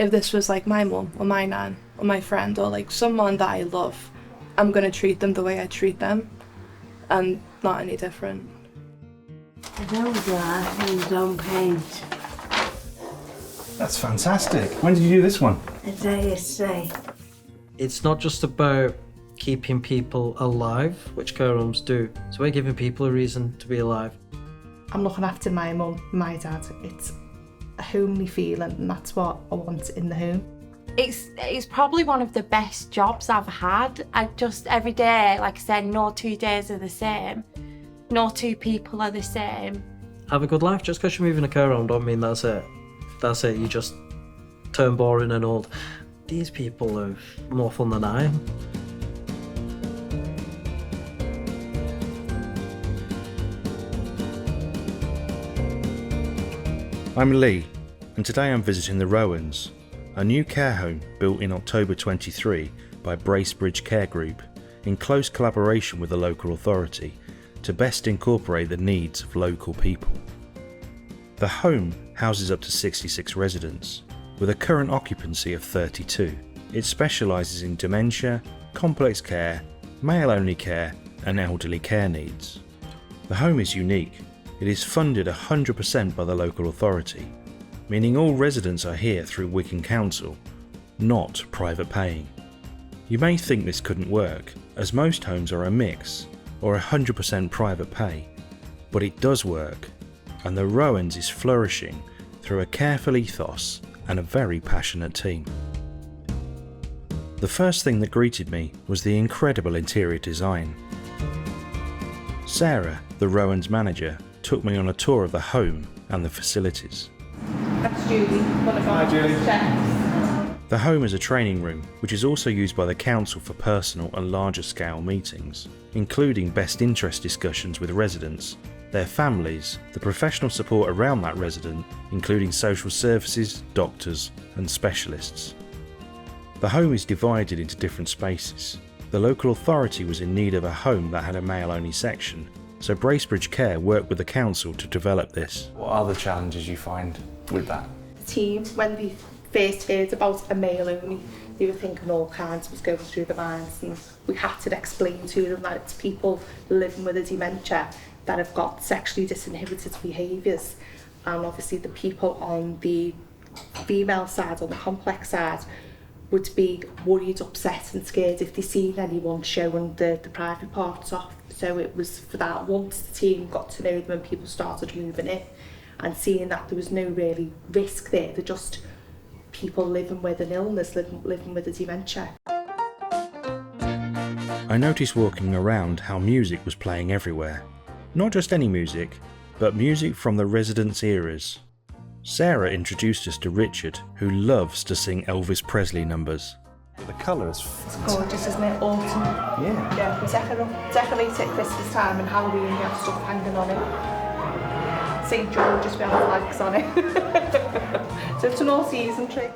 If this was like my mum or my nan or my friend or like someone that I love, I'm going to treat them the way I treat them, and not any different. I don't draw and don't paint. That's fantastic. When did you do this one? A day yesterday. It's not just about keeping people alive, which care homes do. So we're giving people a reason to be alive. I'm looking after my mum, my dad. It's a homely feeling, and that's what I want in the home. It's probably one of the best jobs I've had. I just, every day, like I said, no 2 days are the same. No 2 people are the same. Have a good life. Just because you're moving a care home don't mean that's it. That's it. You just turn boring and old. These people are more fun than I am. I'm Lee, and today I'm visiting the Rowans, a new care home built in October 23 by Bracebridge Care Group in close collaboration with the local authority to best incorporate the needs of local people. The home houses up to 66 residents, with a current occupancy of 32. It specialises in dementia, complex care, male-only care and elderly care needs. The home is unique. It is funded 100% by the local authority, meaning all residents are here through Wigan Council, not private paying. You may think this couldn't work, as most homes are a mix or 100% private pay, but it does work, and the Rowans is flourishing through a careful ethos and a very passionate team. The first thing that greeted me was the incredible interior design. Sarah, the Rowans manager, took me on a tour of the home and the facilities. That's Julie, one of our chefs. The home is a training room, which is also used by the council for personal and larger scale meetings, including best interest discussions with residents, their families, the professional support around that resident, including social services, doctors and specialists. The home is divided into different spaces. The local authority was in need of a home that had a male-only section, so Bracebridge Care worked with the council to develop this. What are the challenges you find with that? The team, when they first heard about a male only, they were thinking all kinds was going through their minds, and we had to explain to them that it's people living with a dementia that have got sexually disinhibited behaviours, and obviously the people on the female side, on the complex side, would be worried, upset and scared if they seen anyone showing the private parts off. So it was for that, once the team got to know them and people started moving in and seeing that there was no really risk there, they're just people living with an illness, living with a dementia. I noticed walking around how music was playing everywhere. Not just any music, but music from the residents' eras. Sarah introduced us to Richard, who loves to sing Elvis Presley numbers. The colours. It's gorgeous, isn't it? Autumn. Yeah. Yeah, we decorate it at Christmas time and Halloween, we have stuff hanging on it. St. George's, we have flags on it. So it's an all-season tree.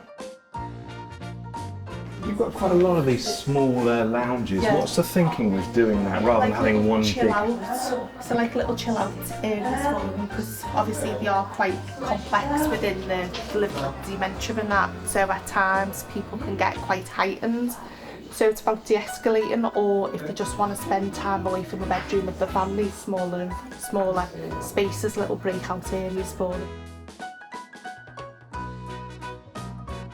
You've got quite a lot of these smaller lounges. Yeah. What's the thinking with doing that rather than having one chill big... out. So like little chill out areas for them, because obviously they are quite complex within the living with dementia and that. So at times people can get quite heightened. So it's about de-escalating, or if they just want to spend time away from the bedroom of the family, smaller spaces, little breakout areas for them.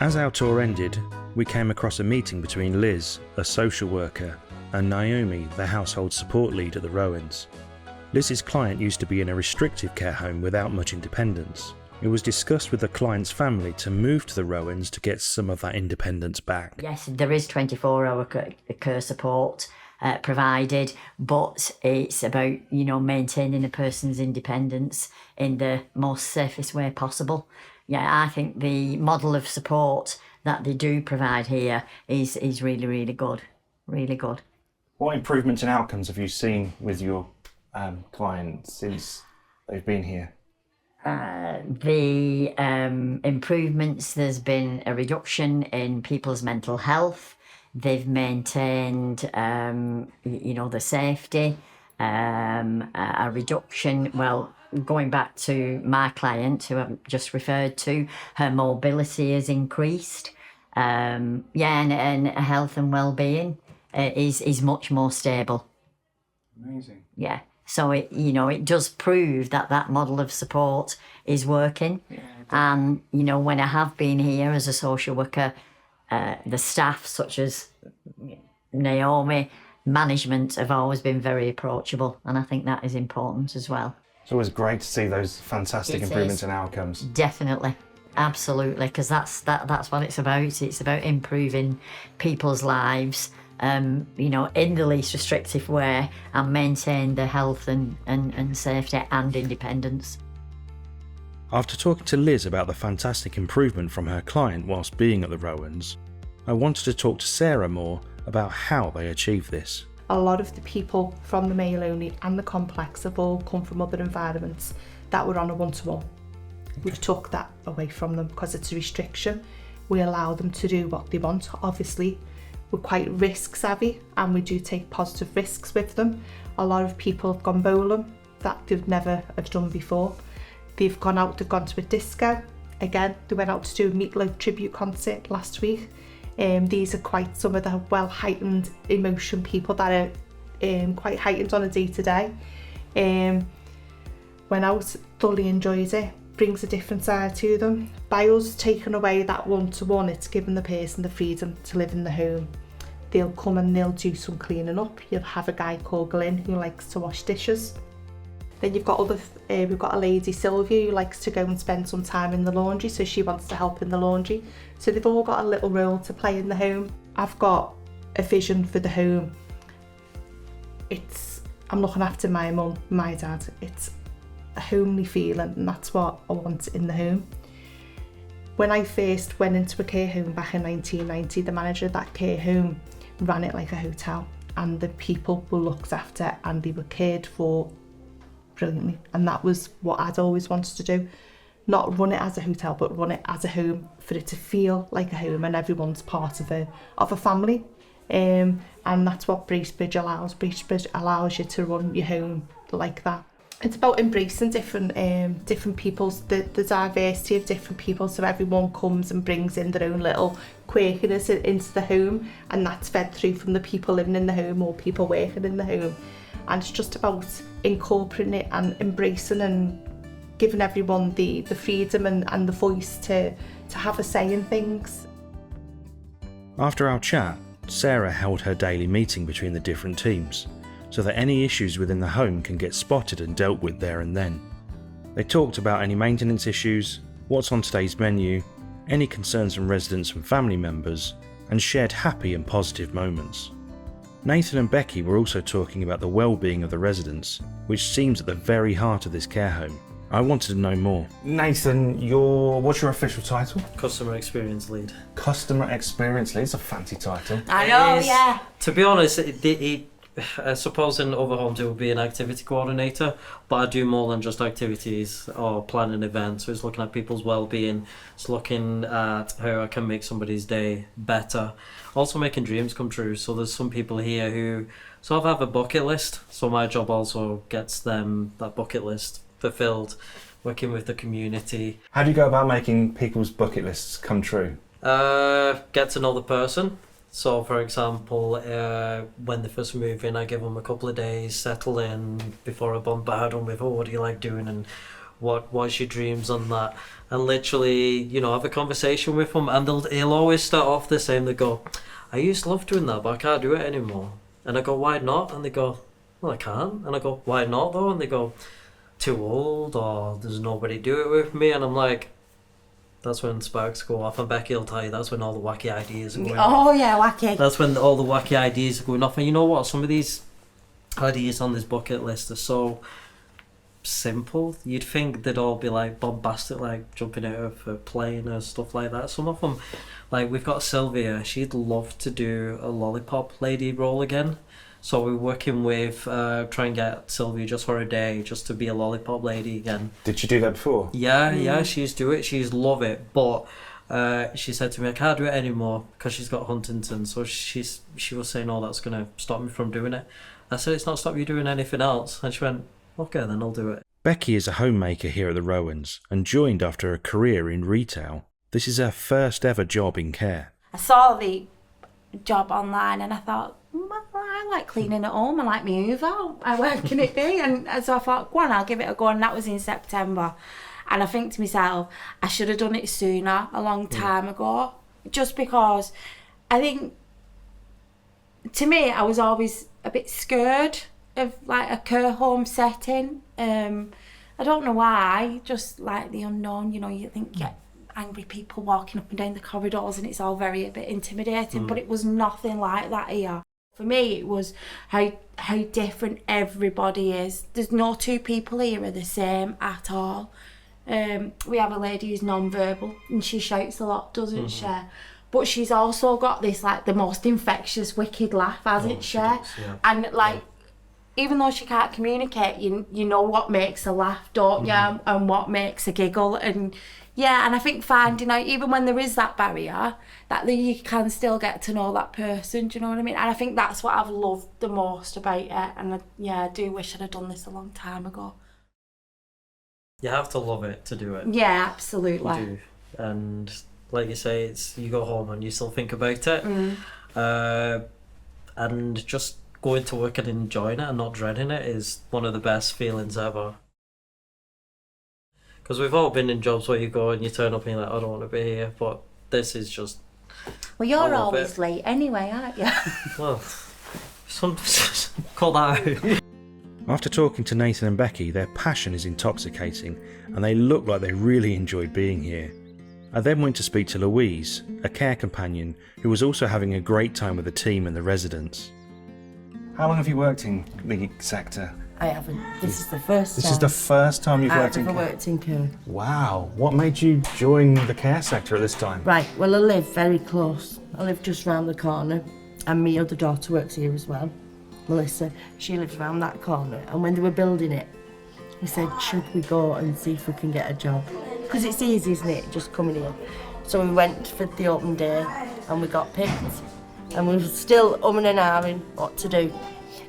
As our tour ended, we came across a meeting between Liz, a social worker, and Naomi, the household support lead at the Rowans. Liz's client used to be in a restrictive care home without much independence. It was discussed with the client's family to move to the Rowans to get some of that independence back. Yes, there is 24-hour care support provided, but it's about, maintaining a person's independence in the most safest way possible. Yeah, I think the model of support that they do provide here is really, really good. Really good. What improvements and outcomes have you seen with your clients since they've been here? The improvements, there's been a reduction in people's mental health. They've maintained, the safety, a reduction, going back to my client who I've just referred to, her mobility has increased. And health and well-being is much more stable. Amazing. Yeah. So it does prove that model of support is working. Yeah, And, when I have been here as a social worker, the staff such as Naomi, management have always been very approachable. And I think that is important as well. It's always great to see those fantastic It improvements is. in outcomes. Definitely. Absolutely. Because that's what it's about. It's about improving people's lives, in the least restrictive way and maintain their health and safety and independence. After talking to Liz about the fantastic improvement from her client whilst being at the Rowans, I wanted to talk to Sarah more about how they achieve this. A lot of the people from the male only and the complex have all come from other environments that were on a one-to-one. We've took that away from them because it's a restriction. We allow them to do what they want. Obviously, we're quite risk savvy and we do take positive risks with them. A lot of people have gone bowling that they've never have done before. They've gone to a disco. Again, they went out to do a Meatloaf tribute concert last week. These are quite some of the heightened emotion people that are quite heightened on a day-to-day. Went out, thoroughly enjoyed it, brings a different side to them. By us taking away that one-to-one, it's giving the person the freedom to live in the home. They'll come and they'll do some cleaning up. You'll have a guy called Glenn who likes to wash dishes. Then you've got we've got a lady, Sylvia, who likes to go and spend some time in the laundry, so she wants to help in the laundry. So they've all got a little role to play in the home. I've got a vision for the home. I'm looking after my mum, my dad. It's a homely feeling, and that's what I want in the home. When I first went into a care home back in 1990, the manager of that care home ran it like a hotel, and the people were looked after and they were cared for brilliantly, and that was what I'd always wanted to do. Not run it as a hotel, but run it as a home, for it to feel like a home and everyone's part of a family. And that's what Bracebridge allows. Bracebridge allows you to run your home like that. It's about embracing different people's, the diversity of different people, so everyone comes and brings in their own little quirkiness into the home, and that's fed through from the people living in the home or people working in the home. And it's just about incorporating it and embracing and giving everyone the freedom and the voice to have a say in things. After our chat, Sarah held her daily meeting between the different teams, so that any issues within the home can get spotted and dealt with there and then. They talked about any maintenance issues, what's on today's menu, any concerns from residents and family members, and shared happy and positive moments. Nathan and Becky were also talking about the well-being of the residents, which seems at the very heart of this care home. I wanted to know more. Nathan, what's your official title? Customer experience lead. Customer experience lead. It's a fancy title. I know, It is. yeah. To be honest, I suppose in other homes it would be an activity coordinator, but I do more than just activities or planning events. So it's looking at people's well-being, it's looking at how I can make somebody's day better, also making dreams come true. So there's some people here who sort of have a bucket list, so my job also gets them that bucket list fulfilled, working with the community. How do you go about making people's bucket lists come true? Get to know the person. So, for example, when they first move in, I give them a couple of days, settle in, before I bombard them with, what do you like doing and what's your dreams on that? And literally, have a conversation with them, and he'll always start off the same. They go, I used to love doing that, but I can't do it anymore. And I go, why not? And they go, well, I can't. And I go, why not though? And they go, too old, or there's nobody do it with me. And I'm like, that's when sparks go off, and Becky will tell you that's when all the wacky ideas are going off. Oh yeah, wacky. That's when all the wacky ideas are going off. And you know what? Some of these ideas on this bucket list are so simple. You'd think they'd all be like bombastic, like jumping out of a plane or stuff like that. Some of them, like we've got Sylvia, she'd love to do a lollipop lady role again. So we're working with try and get Sylvia just for a day, just to be a lollipop lady again. Did she do that before? Yeah, she's do it. She's love it, but she said to me, I can't do it anymore because she's got Huntington. So she was saying, oh, that's gonna stop me from doing it. I said, it's not stop you doing anything else. And she went, okay, then I'll do it. Becky is a homemaker here at the Rowans and joined after a career in retail. This is her first ever job in care. I saw the job online and I thought, well, I like cleaning at home, I like my Hoover, where can it be? And so I thought, go on, I'll give it a go, and that was in September. And I think to myself, I should have done it sooner, a long time ago, just because I think, to me, I was always a bit scared of like a care home setting. I don't know why, just like the unknown, you know, you think you get angry people walking up and down the corridors and it's all very a bit intimidating, but it was nothing like that here. For me, it was how different everybody is. There's no two people here are the same at all. We have a lady who's non-verbal and she shouts a lot, doesn't she? But she's also got this like the most infectious, wicked laugh, hasn't she? Does, yeah. And like, even though she can't communicate, you know what makes her laugh, don't you? And what makes her giggle. And yeah, and I think finding out, even when there is that barrier, that you can still get to know that person, do you know what I mean? And I think that's what I've loved the most about it. And I do wish I'd have done this a long time ago. You have to love it to do it. Yeah, absolutely. You do. And like you say, it's you go home and you still think about it. And just going to work and enjoying it and not dreading it is one of the best feelings ever. Because we've all been in jobs where you go and you turn up and you're like, I don't want to be here, but this is just... Well, you're always late anyway, aren't you? Well, call that out. After talking to Nathan and Becky, their passion is intoxicating and they look like they really enjoyed being here. I then went to speak to Louise, a care companion who was also having a great time with the team and the residents. How long have you worked in the sector? I haven't. This is the first time. This is the first time you've worked in care? I've never worked in care. Wow. What made you join the care sector at this time? Right, well I live very close. I live just round the corner and my other daughter works here as well. Melissa, she lives round that corner, and when they were building it, we said, should we go and see if we can get a job? Because it's easy, isn't it, just coming here. So we went for the open day and we got picked, and we were still umming and ahhing what to do.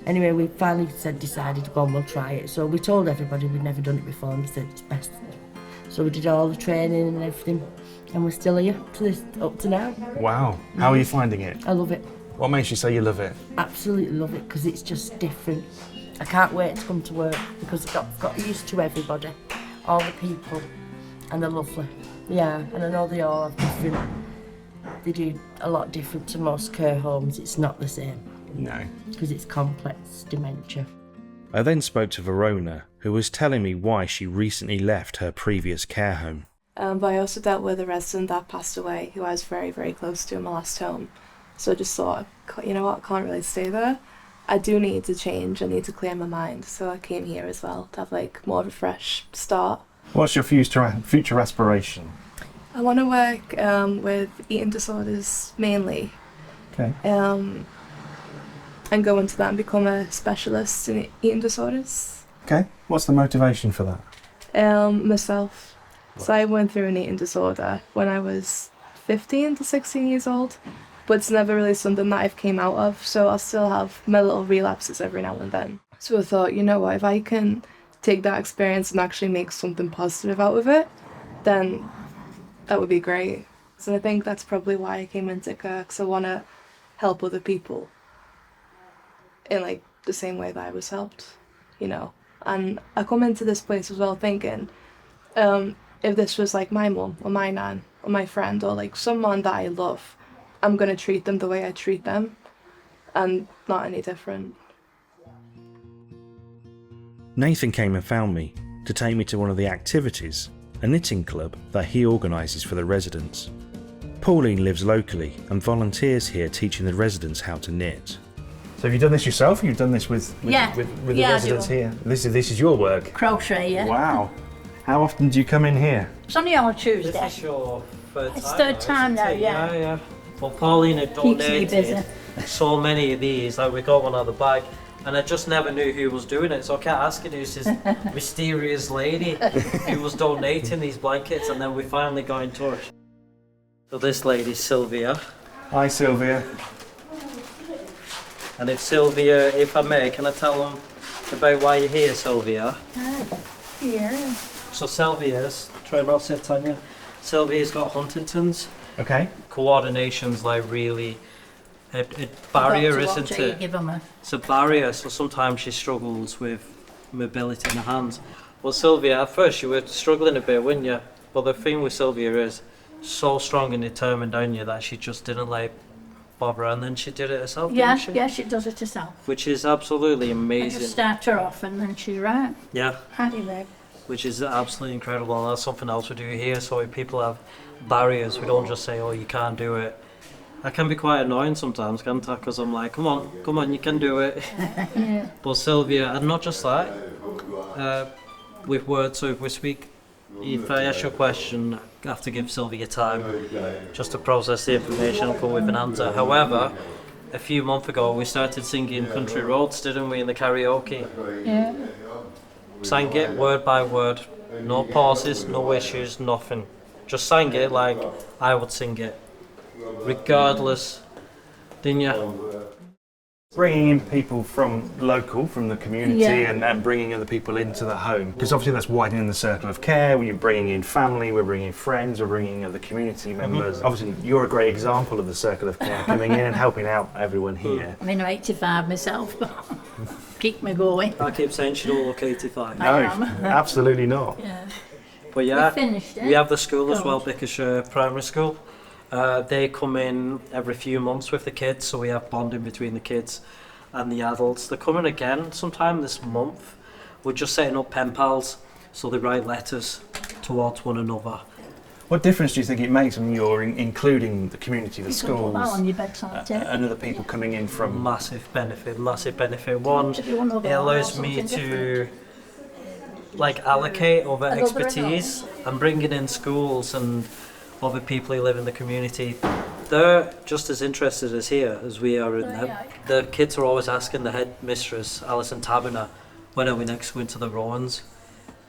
Anyway, we finally decided to go and we'll try it. So we told everybody we'd never done it before and we said it's best. So we did all the training and everything, and we're still here up to now. Wow. How are you finding it? I love it. What makes you say you love it? Absolutely love it, because it's just different. I can't wait to come to work because I've got used to everybody, all the people, and they're lovely. Yeah, and I know they all have different, they do a lot different to most care homes. It's not the same. No. Because it's complex dementia. I then spoke to Verona, who was telling me why she recently left her previous care home. But I also dealt with a resident that passed away who I was very, very close to in my last home. So I just thought, you know what, I can't really stay there. I do need to change, I need to clear my mind. So I came here as well to have like more of a fresh start. What's your future aspiration? I want to work with eating disorders mainly. Okay. And go into that and become a specialist in eating disorders. Okay. What's the motivation for that? Myself. So I went through an eating disorder when I was 15 to 16 years old. But it's never really something that I've came out of, so I'll still have my little relapses every now and then. So I thought, you know what, if I can take that experience and actually make something positive out of it, then that would be great. So I think that's probably why I came into care, because I want to help other people in like the same way that I was helped, you know. And I come into this place as well thinking, if this was like my mum or my nan or my friend or like someone that I love, I'm going to treat them the way I treat them, and not any different. Nathan came and found me to take me to one of the activities, a knitting club that he organises for the residents. Pauline lives locally and volunteers here teaching the residents how to knit. So have you done this yourself, or you've done this with the residents here? This is your work? Crochet, yeah. Wow. How often do you come in here? It's only on a Tuesday. This is your third time. It's third time now, yeah. Yeah. Well, Pauline had Keeps me busy. donated so many of these, like we got one out of the bag, and I just never knew who was doing it, so I kept asking who's this mysterious lady who was donating these blankets, and then we finally got in touch. So this lady's Sylvia. Hi, Sylvia. And if I may, can I tell them about why you're here, Sylvia? Yeah. So Sylvia's, try not sit Tanya. Sylvia's got Huntington's. Okay. Coordination's like really a barrier, isn't it? Give them a... It's a barrier, so sometimes she struggles with mobility in her hands. Well, Sylvia, at first you were struggling a bit, weren't you? But the thing with Sylvia is so strong and determined on you that she just didn't like bother, and then she did it herself, Yeah, didn't she? yeah, she does it herself. Which is absolutely I amazing. just start her off and then she ran. Yeah, How do you live? which is absolutely incredible, and that's something else we do here. So if people have barriers, we don't just say, oh, you can't do it. I can be quite annoying sometimes, can't I? Because I'm like, come on, you can do it. Yeah. But Sylvia, and not just that, with words, so if we speak, if I ask you a question, I have to give Sylvia time just to process the information and come with an answer. However, a few months ago we started singing Country Roads, didn't we, in the karaoke? Yeah. Sang it word by word, no pauses, no issues, nothing. Just sang it like I would sing it, regardless, didn't you? Bringing in people from the community, Yeah. and bringing other people into the home. Because obviously that's widening the circle of care. When you're bringing in family, we're bringing in friends, we're bringing in other community members. Obviously you're a great example of the circle of care coming in and helping out everyone here. I mean, I'm 85 myself, but keep me going. I keep saying she don't look 85. No, I am. absolutely not. Yeah. But yeah, We finished it. we have the school as Good. well, Beckys Primary School. They come in every few months with the kids, so we have bonding between the kids and the adults. They're coming again sometime this month. We're just setting up pen pals, so they write letters towards one another. What difference do you think it makes when you're including the community, the You can put schools, that on your bedside table. and other people coming in from... Massive benefit, massive benefit. One, To do another it one or allows me something to like allocate other Another expertise and bringing in schools and other people who live in the community. They're just as interested as here as we are in them. The kids are always asking the headmistress, Alison Tabiner, when are we next going to the Rowans?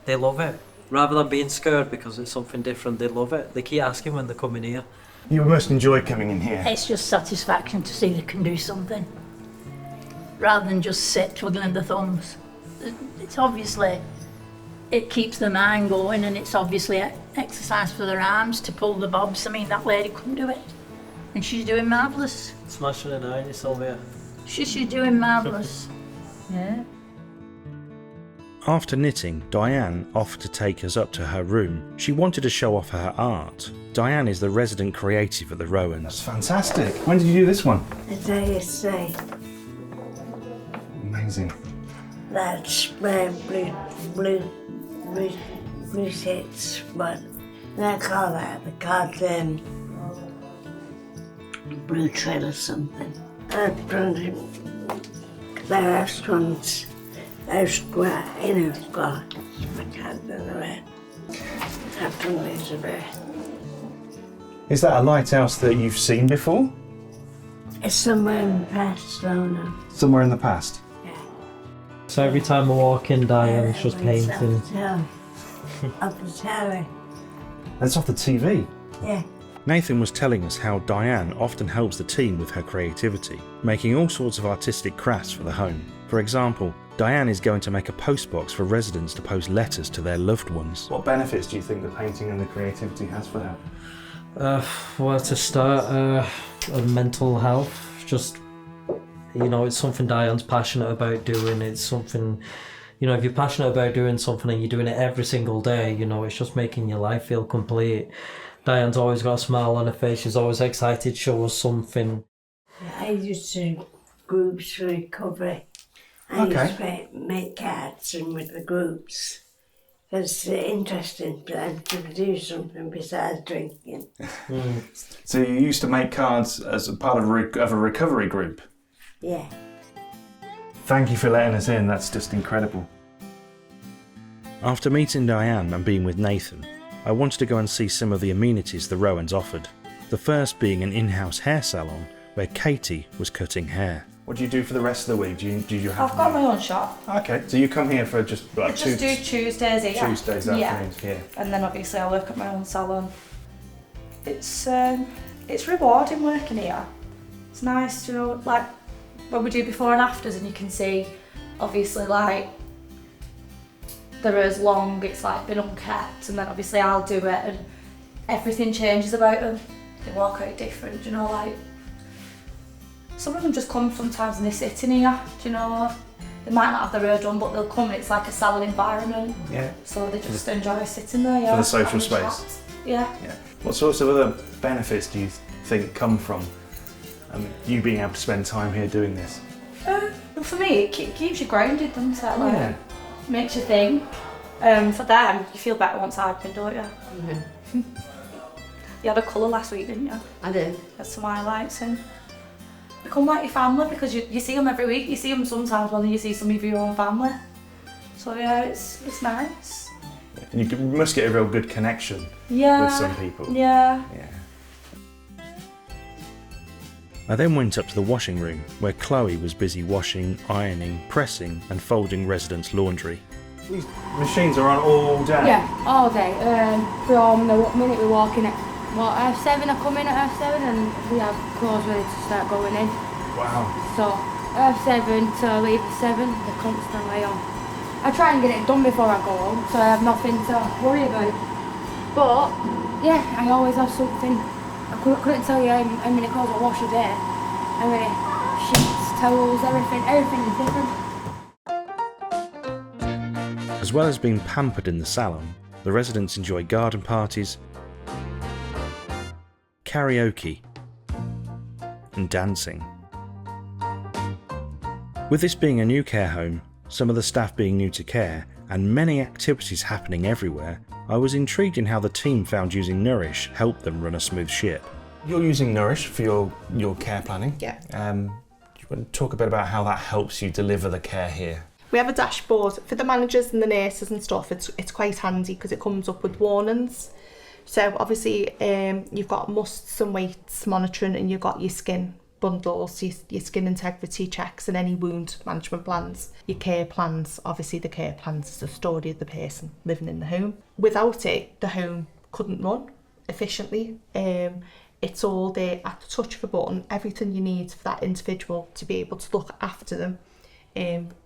They love it. Rather than being scared because it's something different, they love it. They keep asking when they're coming here. You must enjoy coming in here. It's just satisfaction to see they can do something, rather than just sit twiddling their thumbs. It's obviously, it keeps the mind going, and it's obviously exercise for their arms to pull the bobs. I mean, that lady couldn't do it, and she's doing marvellous. Smashing it out, Sylvia. She's doing marvellous. Yeah. After knitting, Diane offered to take us up to her room. She wanted to show off her art. Diane is the resident creative at the Rowans. That's fantastic. When did you do this one? The day yesterday, Amazing. that's blue sheets, but they call that the blue trail or something. I've done it. The restaurants, I've got, I can't do the rest. I've done this a bit. Is that a lighthouse that you've seen before? It's somewhere in the past, Salon. Somewhere in the past? So every time I walk in, Diane's just painting. Up the tower, That's off the TV. yeah. Nathan was telling us how Diane often helps the team with her creativity, making all sorts of artistic crafts for the home. For example, Diane is going to make a postbox for residents to post letters to their loved ones. What benefits do you think the painting and the creativity has for them? Well, to start, mental health. Just, it's something Diane's passionate about doing. It's something, if you're passionate about doing something and you're doing it every single day, it's just making your life feel complete. Diane's always got a smile on her face. She's always excited to show us something. I used to groups for recovery. I used to make cards and with the groups. It's interesting for them to do something besides drinking. So you used to make cards as a part of a recovery group? Yeah. Thank you for letting us in, that's just incredible. After meeting Diane and being with Nathan, I wanted to go and see some of the amenities the Rowans offered. The first being an in-house hair salon where Katie was cutting hair. What do you do for the rest of the week? Do you have... I've got my own shop. Okay, so you come here for just like I just do Tuesdays, yeah. Tuesdays afternoons here. And then obviously I work at my own salon. It's rewarding working here. It's nice to like when we do before and afters, and you can see obviously like they're as long, it's like been unkept, and then obviously I'll do it and everything changes about them. They walk out different, you know, like some of them just come sometimes and they sit in here, do you know, they might not have their hair done but they'll come and it's like a salon environment. Yeah. So they just enjoy sitting there, yeah. For the social having a space. chat. Yeah. Yeah. What sorts of other benefits do you think come from you being able to spend time here doing this? Well, for me, it keeps you grounded, doesn't it? Like, Yeah. makes you think. For them, you feel better once I've been, don't you? Mm-hmm. You had a colour last week, didn't you? I did. Had some highlights in. Become like your family because you see them every week. You see them sometimes when you see some of your own family. So yeah, it's nice. And you must get a real good connection Yeah. with some people. Yeah. Yeah. I then went up to the washing room where Chloe was busy washing, ironing, pressing and folding residents' laundry. These machines are on all day? Yeah, all day. From the minute we walk in at 7:30, I come in at 7:30 and we have clothes ready to start going in. Wow. So 7 to leave at 7, they're constantly on. I try and get it done before I go home so I have nothing to worry about. But yeah, I always have something. I couldn't tell you how many clothes I wash a day. How many sheets, towels, everything is different. As well as being pampered in the salon, the residents enjoy garden parties, karaoke and dancing. With this being a new care home, some of the staff being new to care, and many activities happening everywhere, I was intrigued in how the team found using Nourish helped them run a smooth ship. You're using Nourish for your care planning. Yeah. Do you want to talk a bit about how that helps you deliver the care here? We have a dashboard for the managers and the nurses and stuff. It's quite handy because it comes up with warnings. So obviously you've got musts and weights monitoring, and you've got your skin bundles, your skin integrity checks and any wound management plans, your care plans. Obviously the care plans is the story of the person living in the home. Without it, the home couldn't run efficiently. It's all there at the touch of a button, everything you need for that individual to be able to look after them.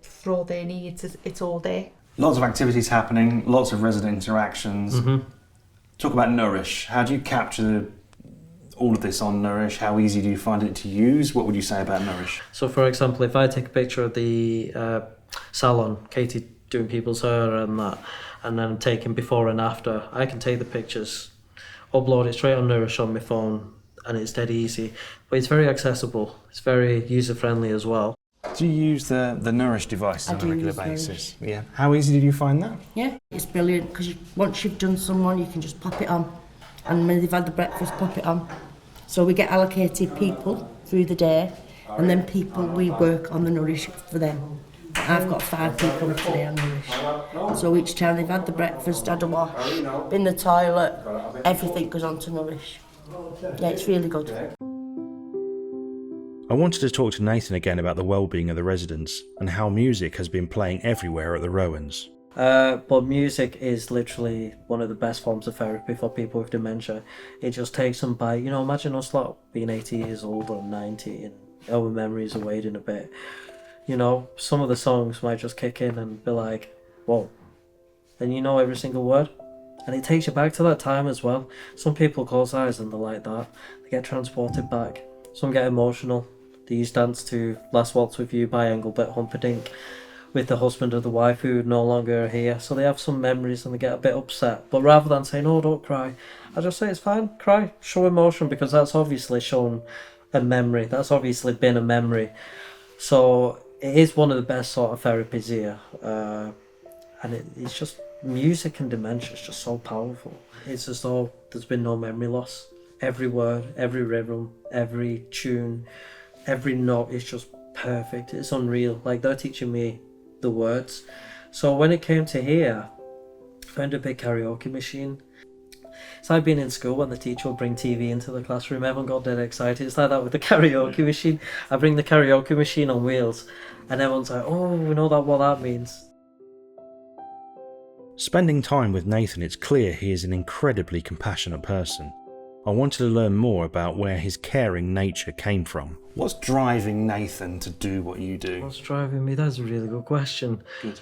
For all their needs, it's all there. Lots of activities happening, lots of resident interactions. Mm-hmm. Talk about Nourish. How do you capture all of this on Nourish? How easy do you find it to use? What would you say about Nourish? So for example, if I take a picture of the salon, Katie doing people's hair and that, and then I'm taking before and after, I can take the pictures, upload it straight on Nourish on my phone, and it's dead easy. But it's very accessible, it's very user-friendly as well. Do you use the Nourish device on a regular basis? Yeah. How easy did you find that? Yeah, it's brilliant because once you've done someone, you can just pop it on, and when they've had the breakfast, pop it on. So we get allocated people through the day, and then people we work on the Nourish for them. I've got 5 people today on Nourish. So each time they've had the breakfast, had a wash, been in the toilet, everything goes on to Nourish. Yeah, it's really good. I wanted to talk to Nathan again about the well-being of the residents and how music has been playing everywhere at the Rowans. But music is literally one of the best forms of therapy for people with dementia. It just takes them by, you know, imagine us lot being 80 years old or 90 and our memories are wading a bit. You know, some of the songs might just kick in and be like, whoa, and you know every single word. And it takes you back to that time as well. Some people close eyes and they're like that. They get transported back. Some get emotional. They used to dance to Last Waltz With You by Engelbert Humperdinck with the husband or the wife who no longer are here. So they have some memories and they get a bit upset. But rather than saying, oh, don't cry, I just say it's fine, cry, show emotion, because that's obviously shown a memory. That's obviously been a memory. So it is one of the best sort of therapies here. And it's just, music and dementia is just so powerful. It's as though there's been no memory loss. Every word, every rhythm, every tune, every note is just perfect. It's unreal. Like, they're teaching me the words. So when it came to here, I found a big karaoke machine. It's like being in school when the teacher will bring TV into the classroom. Everyone got dead excited. It's like that with the karaoke machine. I bring the karaoke machine on wheels and everyone's like, oh, we know what that means. Spending time with Nathan, it's clear he is an incredibly compassionate person. I wanted to learn more about where his caring nature came from. What's driving Nathan to do what you do? What's driving me? That's a really good question. Good.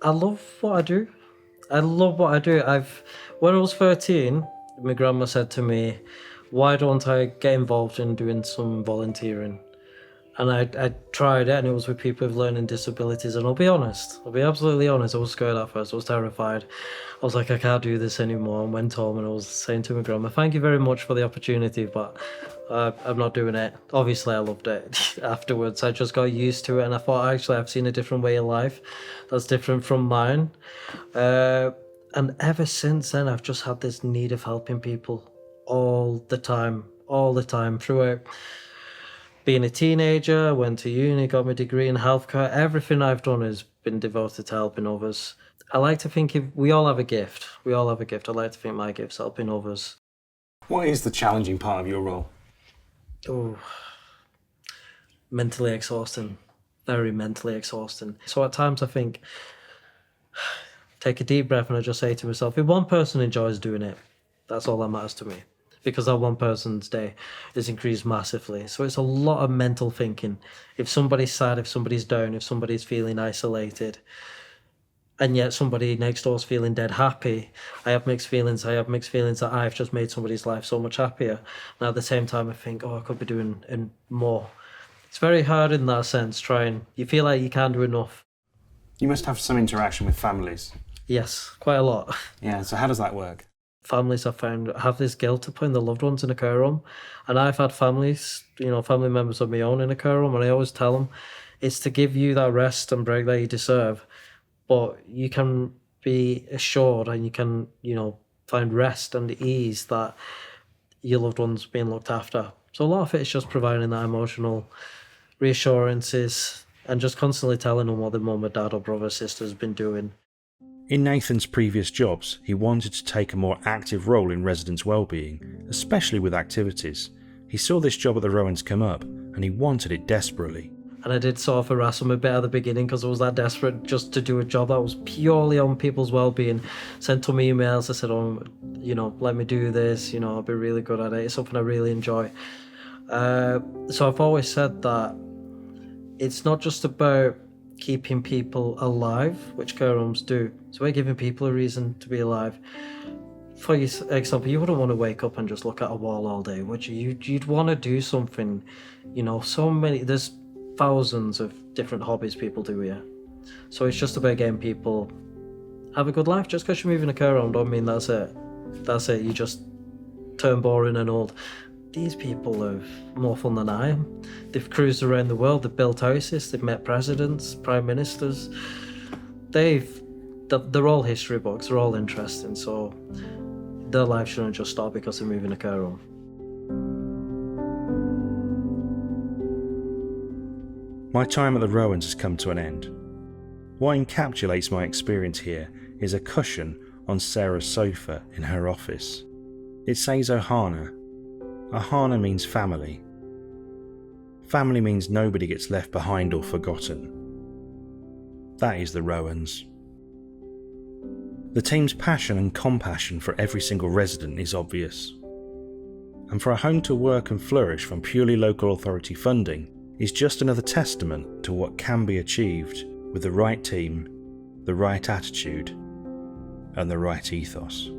I love what I do. When I was 13, my grandma said to me, why don't I get involved in doing some volunteering? And I tried it, and it was with people with learning disabilities. And I'll be absolutely honest, I was scared at first, I was terrified. I was like, I can't do this anymore, and went home and I was saying to my grandma, thank you very much for the opportunity, but I'm not doing it. Obviously, I loved it afterwards. I just got used to it, and I thought, actually, I've seen a different way of life that's different from mine. And ever since then, I've just had this need of helping people all the time, throughout. Being a teenager, went to uni, got my degree in healthcare. Everything I've done has been devoted to helping others. I like to think we all have a gift. I like to think my gift's helping others. What is the challenging part of your role? Oh, mentally exhausting. Very mentally exhausting. So at times I think, take a deep breath, and I just say to myself, if one person enjoys doing it, that's all that matters to me. Because that one person's day is increased massively. So it's a lot of mental thinking. If somebody's sad, if somebody's down, if somebody's feeling isolated, and yet somebody next door's feeling dead happy, I have mixed feelings that I've just made somebody's life so much happier. And at the same time, I think, I could be doing more. It's very hard in that sense, you feel like you can't do enough. You must have some interaction with families. Yes, quite a lot. Yeah, so how does that work? Families I've found have this guilt of putting their loved ones in a care home. And I've had families, family members of my own in a care home, and I always tell them it's to give you that rest and break that you deserve. But you can be assured, and you can, find rest and ease that your loved one's being looked after. So a lot of it is just providing that emotional reassurances and just constantly telling them what their mum or dad or brother or sister has been doing. In Nathan's previous jobs, he wanted to take a more active role in residents' well-being, especially with activities. He saw this job at the Rowans come up, and he wanted it desperately. And I did sort of harass them a bit at the beginning because I was that desperate just to do a job that was purely on people's well-being. Sent them emails, I said, let me do this, I'll be really good at it. It's something I really enjoy. So I've always said that it's not just about keeping people alive, which care homes do. So we're giving people a reason to be alive. For example, you wouldn't want to wake up and just look at a wall all day, would you? You'd want to do something, there's thousands of different hobbies people do here. So it's just about getting people have a good life. Just because you're moving a care home don't mean that's it. You just turn boring and old. These people have more fun than I am. They've cruised around the world, they've built houses, they've met presidents, prime ministers. They're all history books, they're all interesting, so their life shouldn't just stop because they're moving a care home. My time at the Rowans has come to an end. What encapsulates my experience here is a cushion on Sarah's sofa in her office. It says Ohana. Ohana means family. Family means nobody gets left behind or forgotten. That is the Rowans. The team's passion and compassion for every single resident is obvious. And for a home to work and flourish from purely local authority funding is just another testament to what can be achieved with the right team, the right attitude, and the right ethos.